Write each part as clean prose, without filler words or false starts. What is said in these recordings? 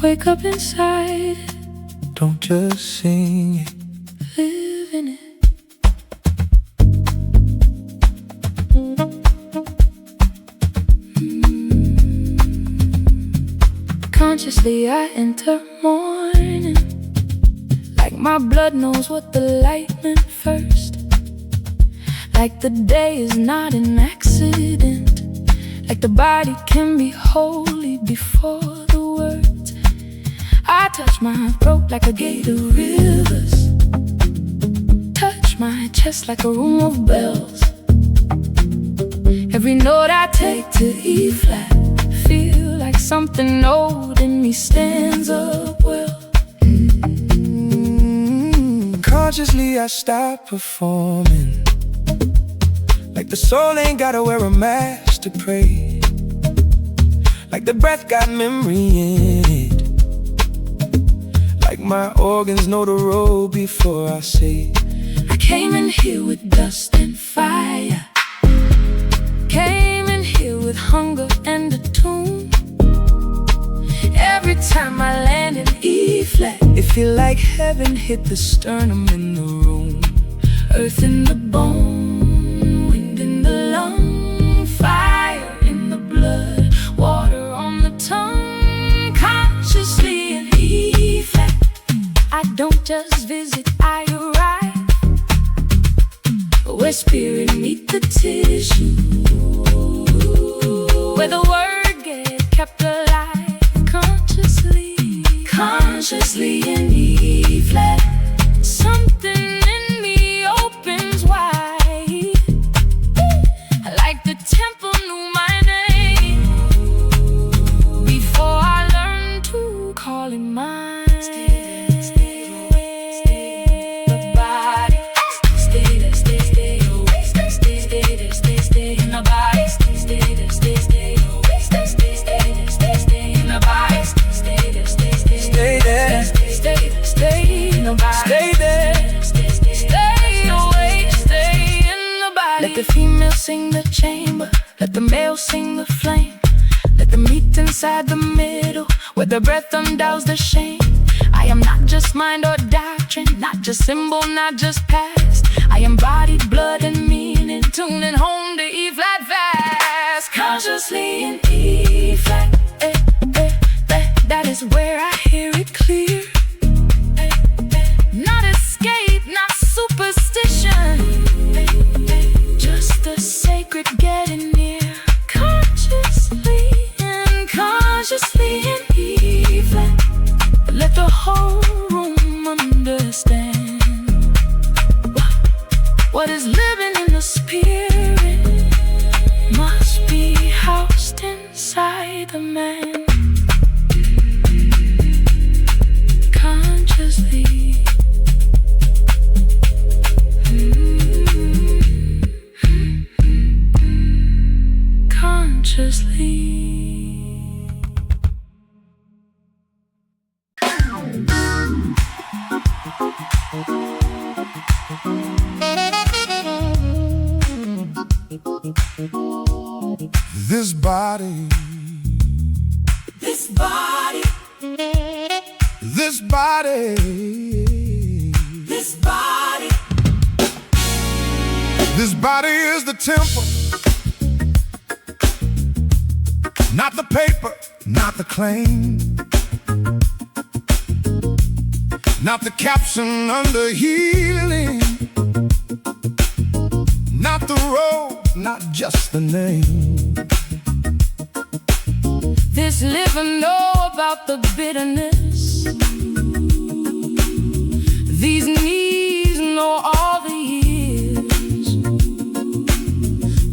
Wake up inside. Don't just sing it, Live in it. Consciously I enter morning, like my blood knows what the light meant first. Like the day is not an accident, like the body can be holy before the words. I touch my throat like a gate of rivers, touch my chest like a room of bells. Every note I take to E flat, feel like something old in me stands up well. Consciously I stop performing, like the soul ain't gotta wear a mask to pray, like the breath got memory in it, like my organs know the road before I say it. I came in here with dust and fire, came in here with hunger and a tune. Every time I land in E flat, it feel like heaven hit the sternum in the room. Earth in the bone, wind in the lung, fire in the blood, water on the tongue. Consciously in E flat, I don't just visit, I arrive, where spirit meet the tissue, where the word get kept alive. Consciously in E flat, something in me opens wide, like the temple knew my name before I learned to call it mine. The body, stay there, stay away, stay in the body, stay in the body, stay there, stay in the body, Stay there, stay awake, stay in the body. Let the female sing the chamber, let the male sing the flame. Let them meet inside the middle, where the breath undoes the shame. I am not just mind or doctrine, not just symbol, not just past. I embodied blood and meaning, tuning home to E flat fast. Consciously in E flat, that is where I hear it clear. Not escape, not superstition, just the sacred getting near. Consciously in E flat, let the whole room understand what is living in the spirit must be housed inside the man. Consciously, consciously. this body, This body, this body, this body, this body is the temple, not the paper, not the claim, not the caption under healing, not the road, not just the name. this liver know about the bitterness. These knees know all the years.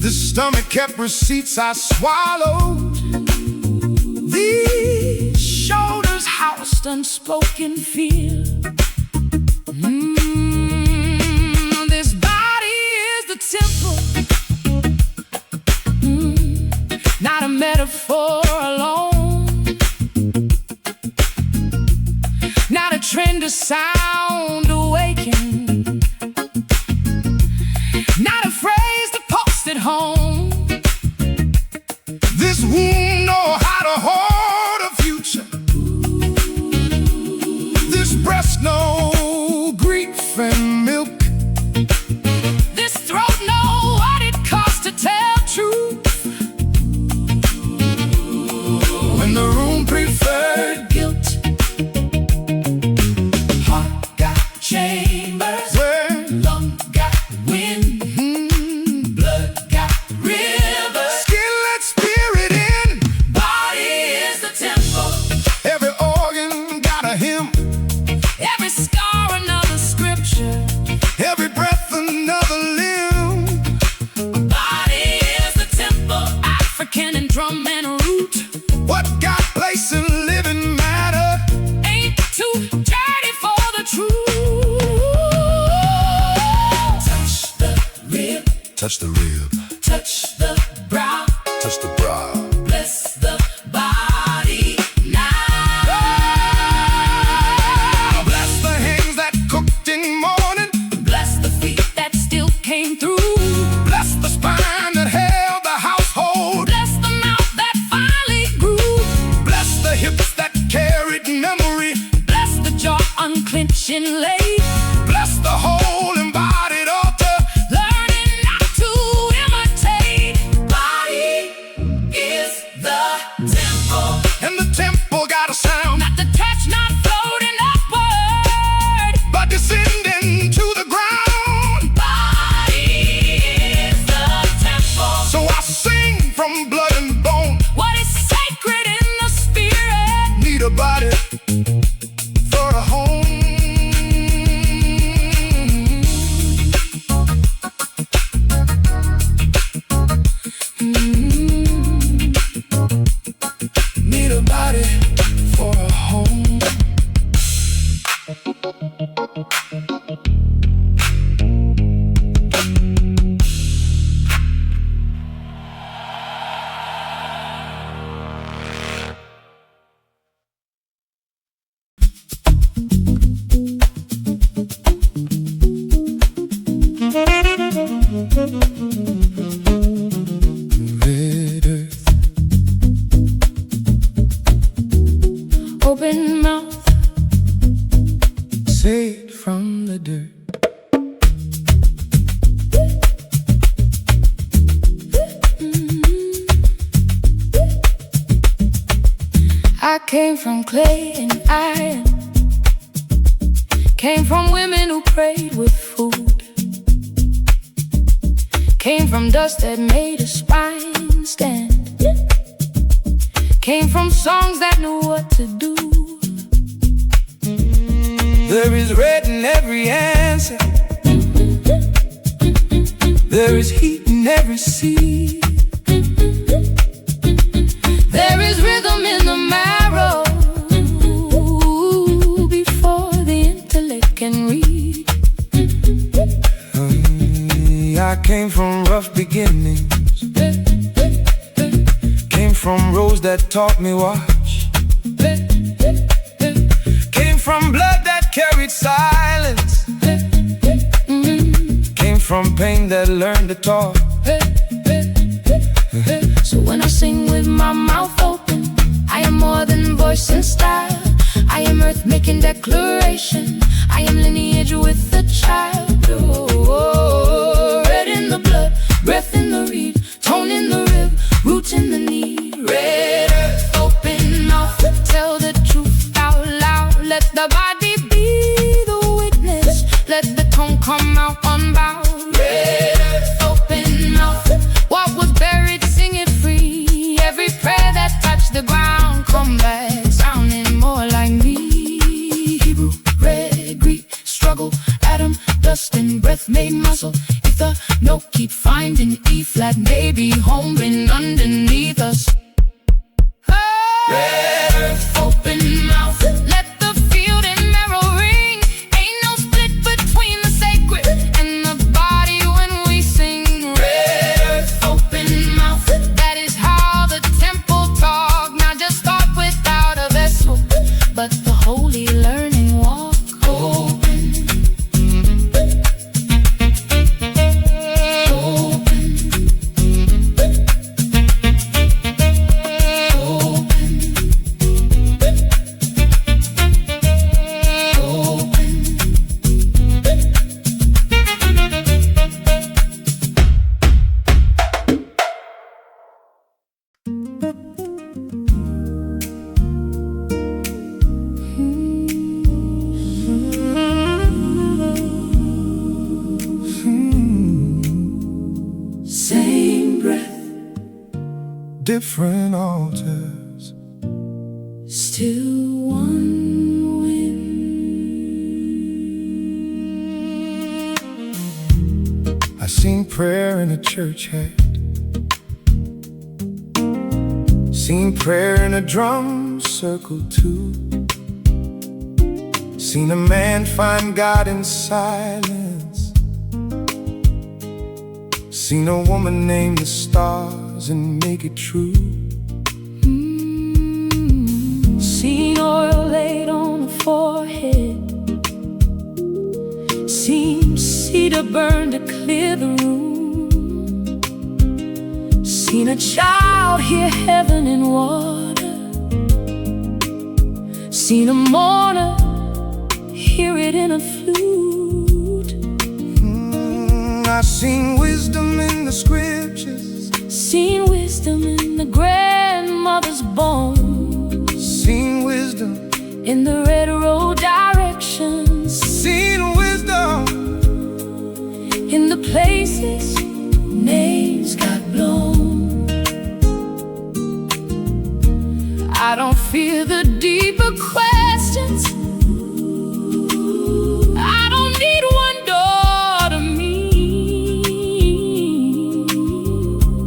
This stomach kept receipts I swallowed. These shoulders housed unspoken fear. This body is the temple, not a metaphor alone, not a trend or sound awakened, not a phrase to post at home. This womb know how to hold a future, touch the rib, touch the brow, touch the brow. bless the body now. Bless the hands that cooked in morning, Bless the feet that still came through. bless the spine that held the household, Bless the mouth that finally grew. bless the hips that carried memory, Bless the jaw unclenching late. bless the whole embodied altar. Learning not to imitate. Body is the temple. And the temple got a sound, Not detached, not floating upward. but descending to the ground. Body is the temple. So I sing from blood and bone, What is sacred in the spirit? need a body for a home. Need a body for a home. Red earth, Open mouth, saved from the dirt. I came from clay and iron. Came from women who prayed with food. Came from dust that made a spine stand. Came from songs that knew what to do. There is red in every answer, there is heat in every sea. There is rhythm in the marrow before the intellect can read. I came from rough beginnings, came from roads that taught me watch, came from blood that carried silence, came from pain that learned to talk. So when I sing with my mouth open, I am more than voice and style. I am earth making declaration. I am lineage with the child. Oh, red in the blood, breath in the reed, tone in the rib, root in the knee. Red earth, open mouth, tell the truth out loud. Let the body be the witness. Let the tongue come out unbound. Red earth, open mouth, what was buried, sing it free. Every prayer that touched the ground, come back sounding more like me. Hebrew, red, Greek, struggle, atom, dust and breath made muscle. If the note keep finding E flat, maybe home been underneath us. Red earth, open mouth, let the field and marrow ring. Ain't no split between the sacred and the body when we sing. Red earth, open mouth, that is how the temple talk. Not just thought without a vessel, but the holy learning walk. Open, same breath, Different altars, still one wind. I seen prayer in a church hat, seen prayer in a drum circle too. Seen a man find God in silence, Seen a woman name the stars and make it true. Seen oil laid on the forehead. Seen cedar burned to clear the room. Seen a child hear heaven in water. Seen a mourner hear it in a flute. I've seen wisdom in the scriptures. Seen wisdom in the grandmother's bones. Seen wisdom in the red road directions. Seen wisdom in the places names got blown. I don't fear the deeper questions. I don't need one door to me.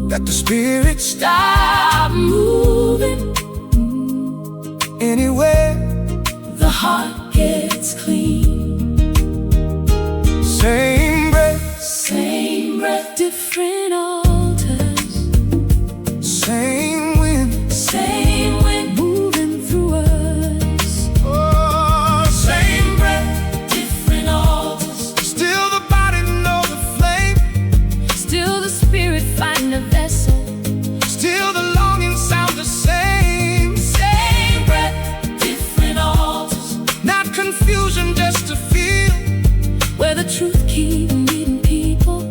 That the spirit stop moving. Anywhere the heart gets clean. Same breath, different altars. Same wind, moving through us. Oh, same breath, different altars. Still the body know the flame. Still the spirit find a vessel. Still the longing sound the same. Same breath, different altars. Not confusion, just to feel where the truth keep meeting people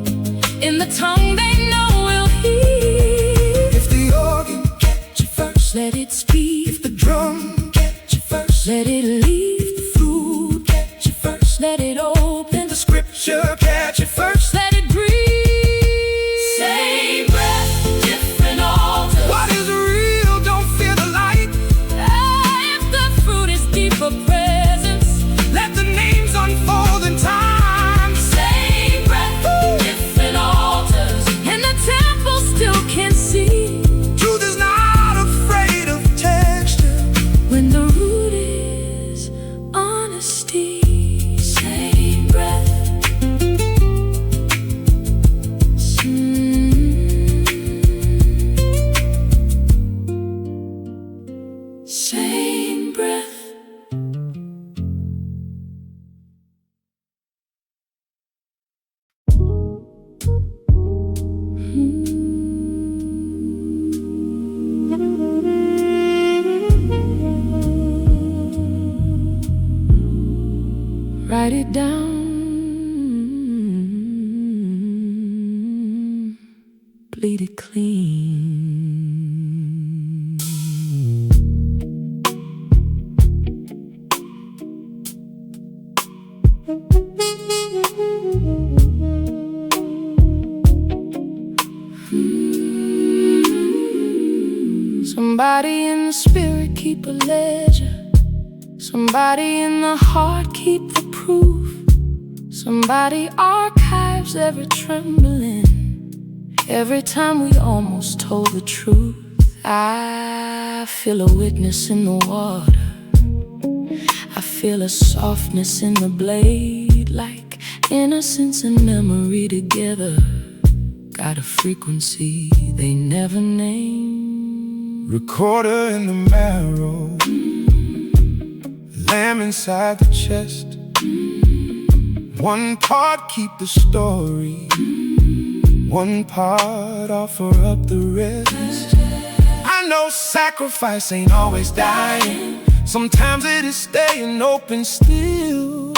in the tongue they know will hear. If the organ catch you first, let it speak. If the drum catch you first, let it leave. If the flute catch you first, let it open. The scripture catch you first, let it breathe. Same breath, different altars. What is real, don't fear the light. If the fruit is deeper presence, let the names unfold in time. Same breath, different altars. And the temple still can see. Truth is not afraid of texture when the root is honesty. Same breath. Same breath. Write it down, bleed it clean. Somebody in the spirit keep a ledger. Somebody in the heart keep the proof. Somebody archives every trembling, every time we almost told the truth. I feel a witness in the water. I feel a softness in the blade, like innocence and memory together. Got a frequency they never name. Recorder in the marrow, lamb inside the chest. One part keep the story, one part offer up the rest. I know sacrifice ain't always dying. Sometimes it is staying open still.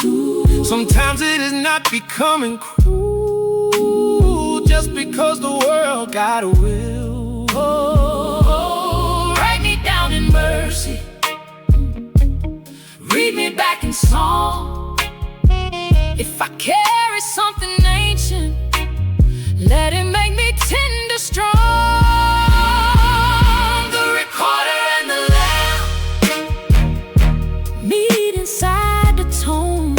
Sometimes it is not becoming cruel, just because the world got a will. Oh, write me down in mercy, read me back in song. If I carry something ancient, let it make me tender strong. The recorder and the lamb meet inside the tone.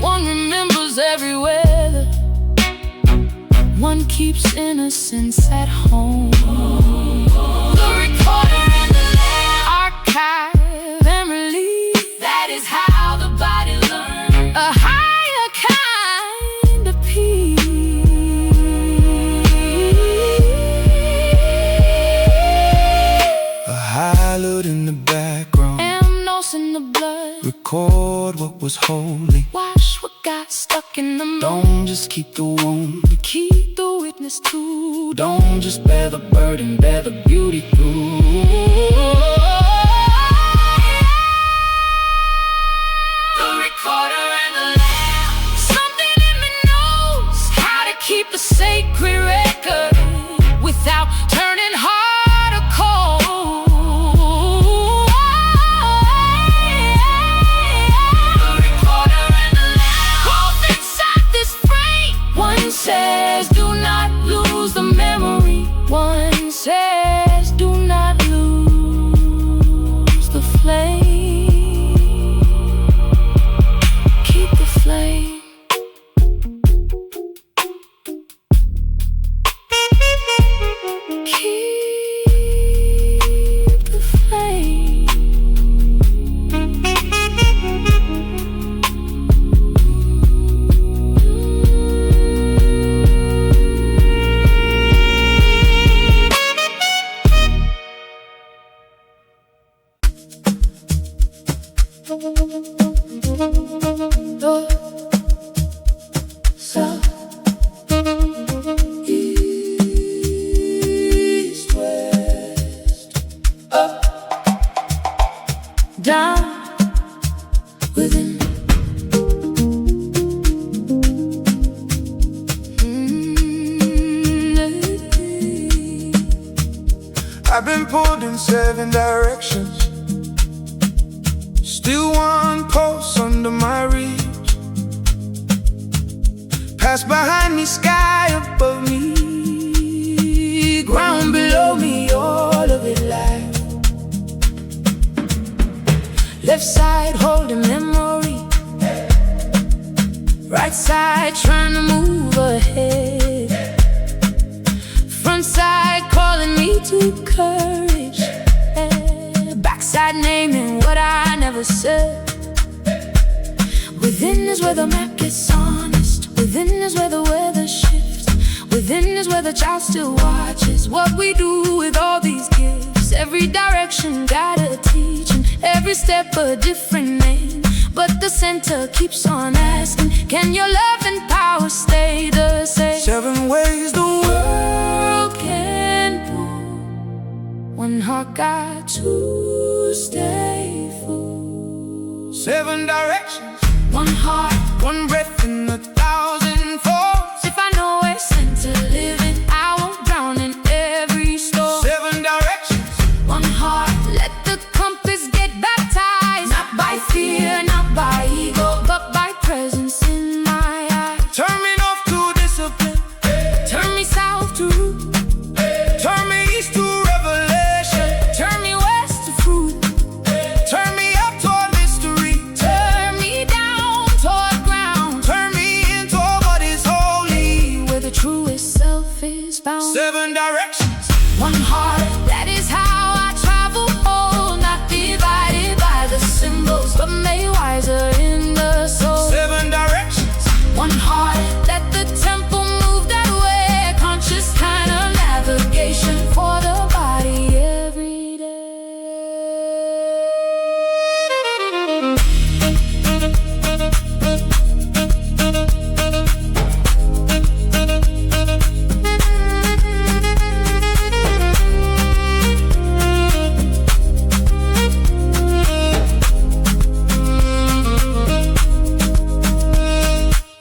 One remembers every weather, one keeps innocence at home. The recorder and the lamb archive and release. That is how the body learns a higher kind of peace. record what was holy. Wash what got stuck in the mold. Don't just keep the wound, Keep the witness too. don't just bear the burden, bear the beauty through. The recorder and the lamb. Something in me knows how to keep a sacred record without turning hard or cold. The recorder and the lamb. Both inside this frame. One says do not lose the memory. One says do not lose the flame. Keep the flame. Keep the flame. North, south, east, west, up, down, within. I've been pulled in 7 directions, still one pulse under my reach. Pass behind me, sky above me, ground below me, all of it light. Left side holding memory, right side trying to move ahead, front side calling me to courage, backside naming what I never said. Within is where the map gets honest, within is where the weather shifts, within is where the child still watches what we do with all these gifts. Every direction got a teaching, every step a different name, but the center keeps on asking, can your love and power stay the same? 7 ways the World can pull, one heart got to stay full. 7 directions, One heart, one breath in 1,000 folds. if I know where center living, I won't drown in every storm. 7 directions, One heart, let the compass get baptized, not by fear, not by ego, but by presence in my eyes. turn me north to discipline, Turn me south to root, turn me east to revelation, turn me west to fruit, turn me up toward mystery, turn me down toward ground, turn me into what is holy. where the truest self is found. 7 directions, One heart, that is how I travel whole, not divided by the symbols, but made wiser in the soul. 7 directions, One heart, let the temple move that way, conscious kind of navigation for the body every day.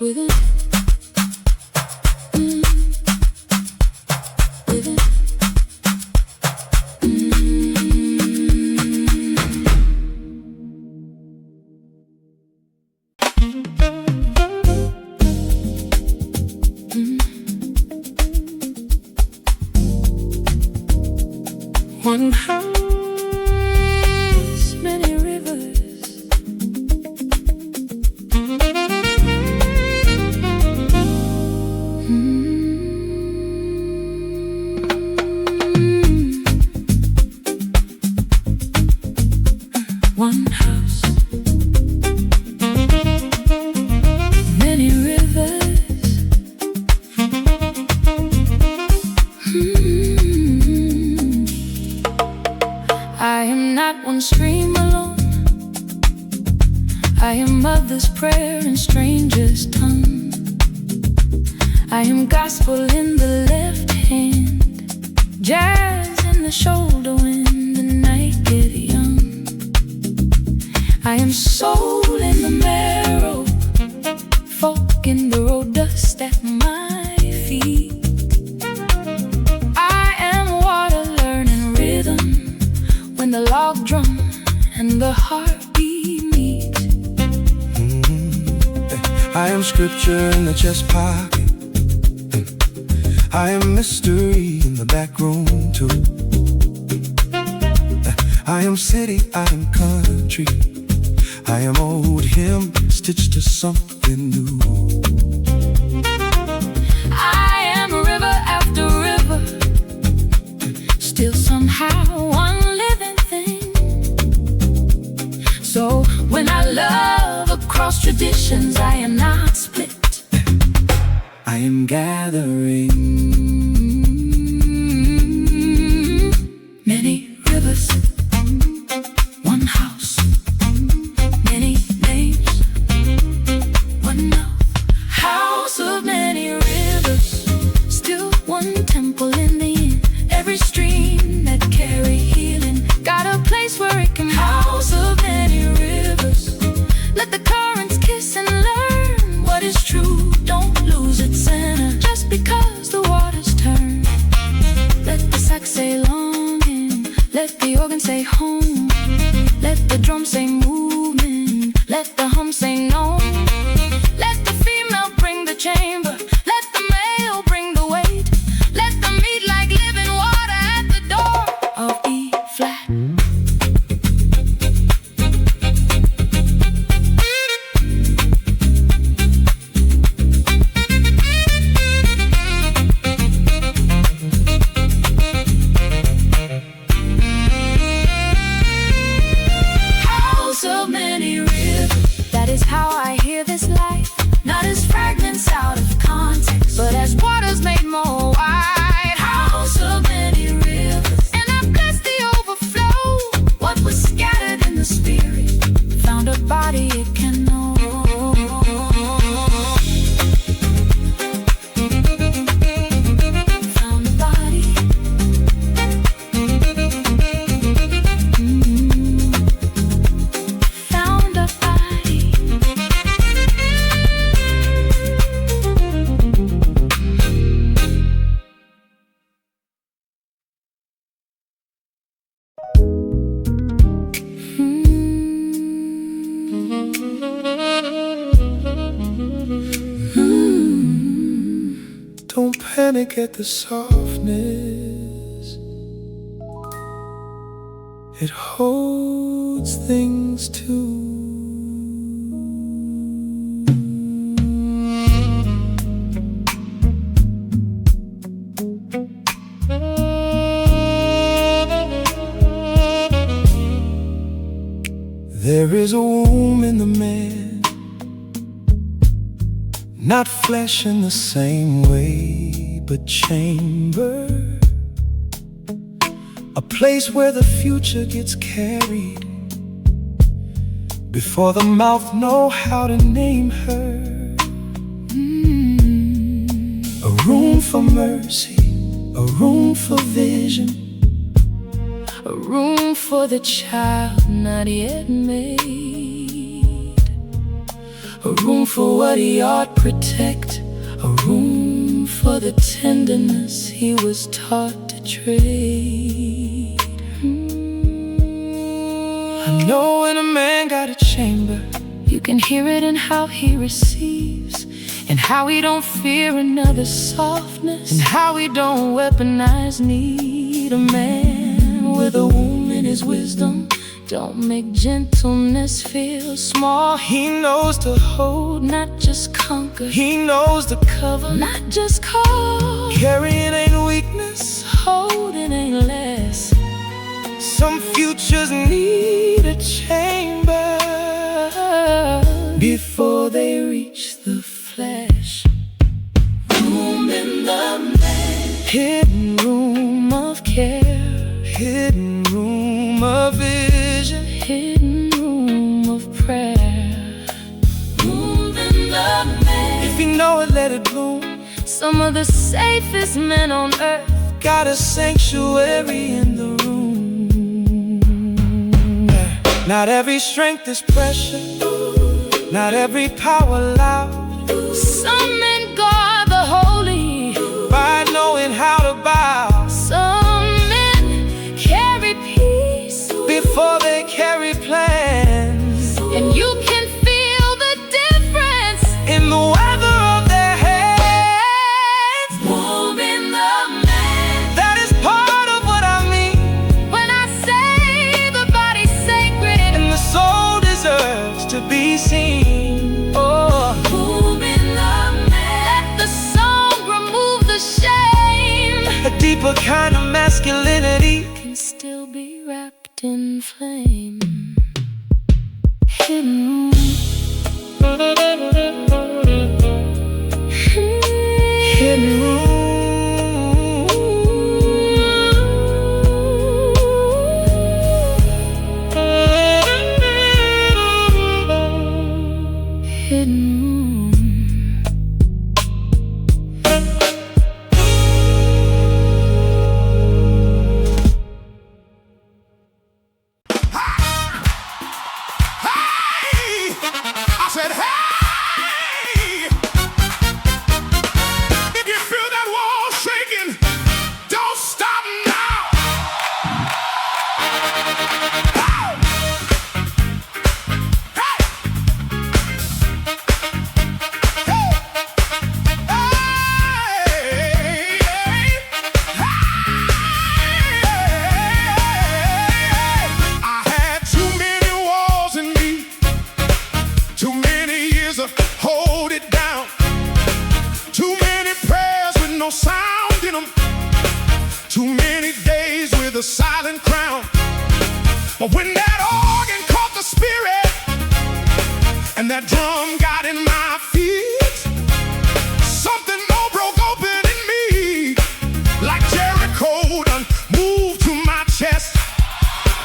Within, within, one house, many rivers. One house, many rivers. air and strangers' tongue. I am gospel in the left hand, jazz in the shoulder when the night get young. I am soul in the marrow, folk in the road dust at my feet. I am water learning rhythm when the log drum and the heartbeat meet. I am scripture in the chest pocket. I am mystery in the back room too. I am city, I am country. I am old hymn stitched to something new. I am river after river, still somehow one living thing. So when I love across traditions, I am not split. I am gathering many rivers, one house, many names, one mouth. House of many rivers, still one temple in the end. Every stream that carry healing got a place where it can. House of many rivers, let the currents kiss and learn what is true. Don't lose its center just because the waters turn. Let the sax say longing, let the organ say home, let the drum say movement, let the hum say no. Let the female bring the chamber, let the male bring the weight. Let them meet like living water at the door of E flat. House of many rivers, that is how I hear this life. Not as fragments out of context, but as waters made more wide. House of many rivers, and I bless the overflow. What was scattered in the spirit found a body it can know. Found a body. Found a body. Don't panic at the softness. It holds things too. There is a womb in the man, not flesh in the same way, but chamber. A place where the future gets carried before the mouth know how to name her. A room for mercy, a room for vision, A room for the child not yet made. A room for what he ought protect. A room for the tenderness he was taught to trade. I know when a man got a chamber, You can hear it in how he receives, and how he don't fear another softness, and how he don't weaponize need. A man with a womb in his wisdom don't make gentleness feel small. He knows to hold, Not just conquer, he knows to cover, not just call. carrying ain't weakness. Holding ain't less. Some futures need a chamber before they reach the Flesh. Room in the man, hidden room of care, hidden room of vision. hidden room of prayer. Room If you know it, let it bloom. Some of the safest men on earth got a sanctuary in the room. Not every strength is pressure, not every power loud. Some men guard the holy by knowing how to bow. Some men carry peace before they carry plans. And you can feel the difference in the weather of their hands. Womb in the man. That is part of what I mean when I say the body's sacred and the soul deserves to be seen. Oh, womb in the man. Let the song remove the shame. A deeper kind of masculinity can still be wrapped in flame. Hidden room. Hold it down. Too many prayers with no sound in them. Too many days with a silent crown. But when that organ caught the spirit and that drum got in my feet, something more broke open in me. Like Jericho done moved to my chest.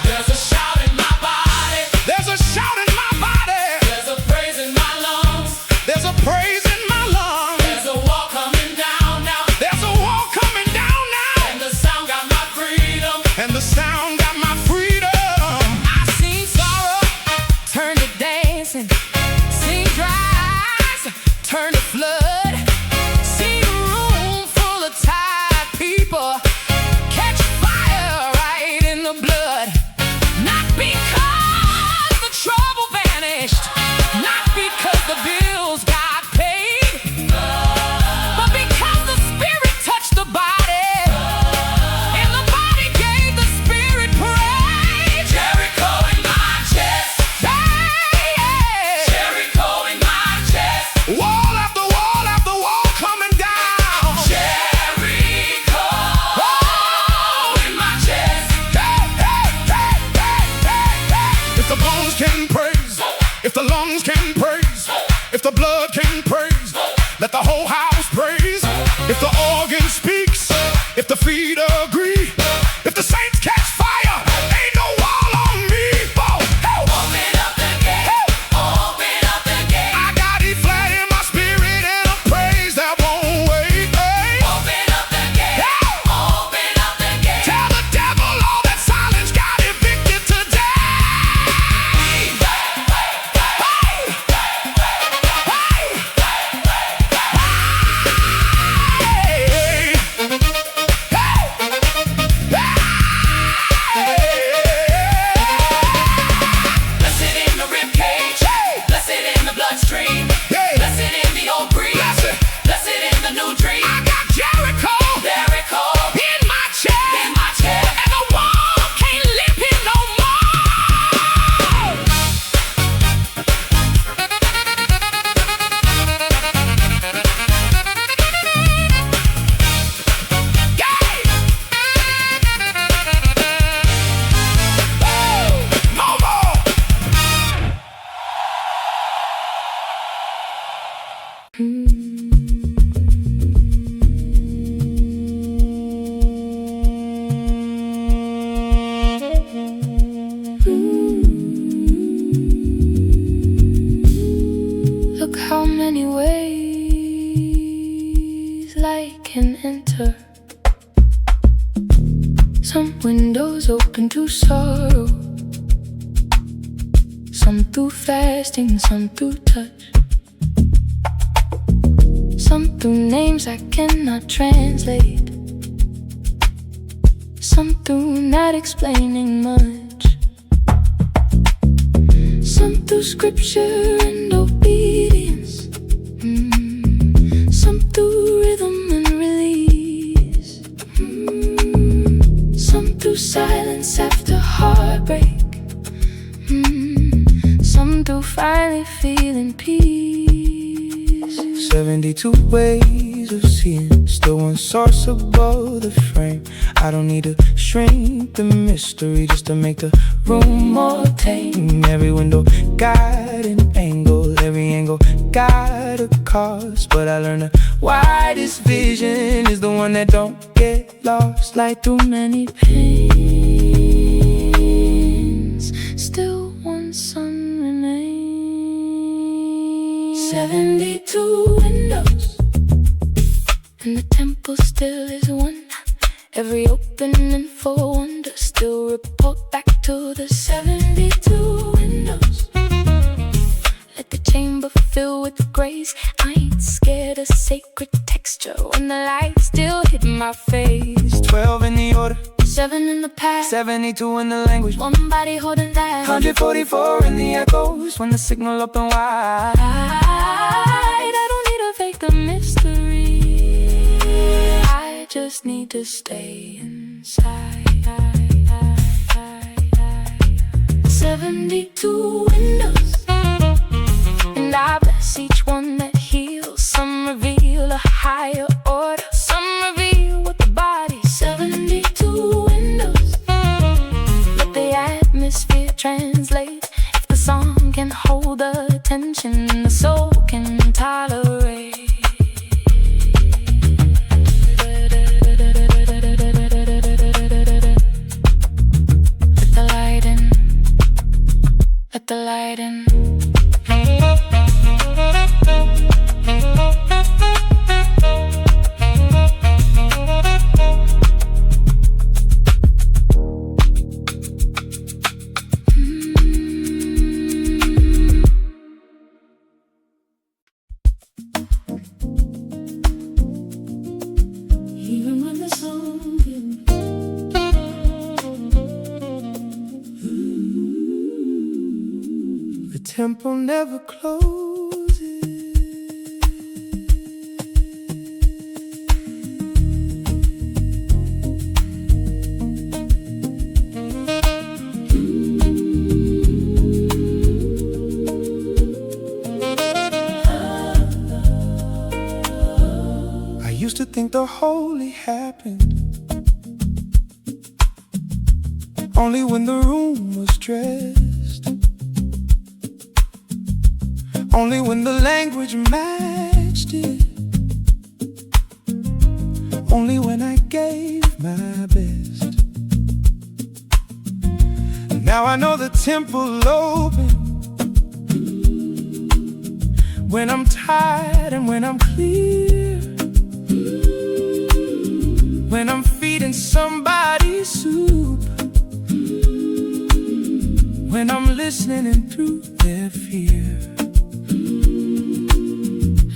There's a shout in my body. There's a shout in my body. There's a praise in my lungs. There's a praise in my lungs. There's a wall coming down now. There's a wall coming down now. And the sound got my freedom. And the sound got my freedom. I've seen sorrow turn to dancing, seen dry eyes turn to flood, seen a room full of tired people catch fire right in the blood. Not because the trouble vanished, not because the bills got paid, but because the spirit touched the body, and the body gave the spirit praise. Jericho in my chest. Jericho in my chest. Wall after wall after wall coming down. Jericho in my chest. If the bones can praise, if the lungs can praise, if the blood can praise, let the whole house praise. If the organ speaks, if the feet agree, if the saints catch fire, ain't no wall on me. Whoa, hey. Open up the gate. Open up the gate. I got E flat in my spirit and a praise that won't wait. Hey. Open up the gate. Open up the gate. Tell the devil all that silence got evicted today. Blessed in the rib cage. Blessed in the bloodstream. Blessed in the old breeze. Blessed in the new dream. I got Jericho Jericho in my chest, in my chest. and the wall can't lift him no more. No more. Look how many ways can enter. Some windows open to sorrow, some through fasting, some through touch, some through names I cannot translate, some through not explaining much, some through scripture and obedience, some through rhythm and release, some through silence after heartbreak, some through finally feeling peace. 72 ways of seeing, still one source above the frame. I don't need to shrink the mystery just to make the room more tame. Every window got an angle, every angle got a cause, but I learned the widest vision is the one that don't get lost. Like through many pains, still one sun remains. 72 windows, and the temple still is one. Every opening for wonder still report back to the 72 windows. Let the chamber fill with grace. I ain't scared of sacred texture when the light still hit my face. 12 in the order, 7 in the past, 72 in the language, one body holding that, 144 in the echoes when the signal open wide. I don't need to fake the mystery, I just need to stay inside. 72 windows, and I bless each one that heals. Some reveal a higher order, some reveal what the body. 72 windows, let the atmosphere translate. If the song can hold the attention, the soul can tolerate. Let the light in. Even when the song The temple never closes. I used to think the holy happened only when the room was dressed, only when the language matched it, only when I gave my best. Now I know the temple open when I'm tired and when I'm clear, when I'm feeding somebody's soup, when I'm listening in through their fear.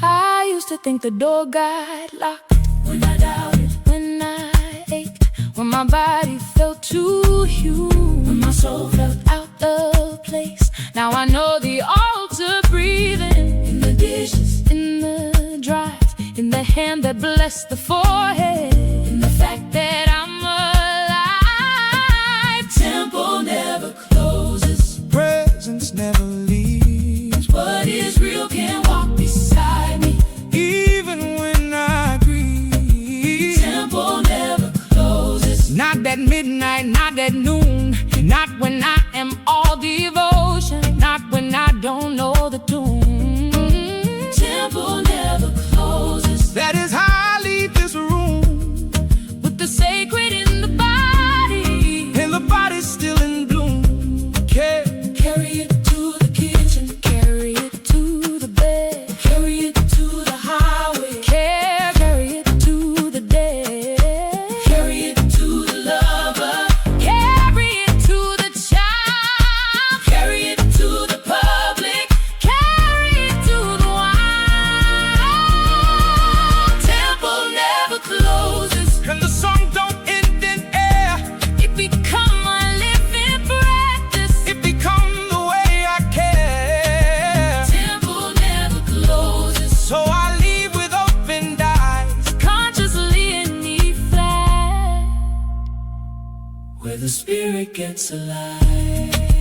I used to think the door got locked when I doubted, when I ached, when my body felt too huge, when my soul felt out of place. Now I know the altar breathing in the dishes, in the drive, in the hand that blessed the forehead, in the fact that I'm alive. Temple never closes, Presence never leaves. what is real can walk beside me. Even when I grieve, Temple never closes, not at midnight, not at noon, not when I am all devotion, not when I don't know the tune. temple never closes. That is how I leave this room. the spirit gets alive.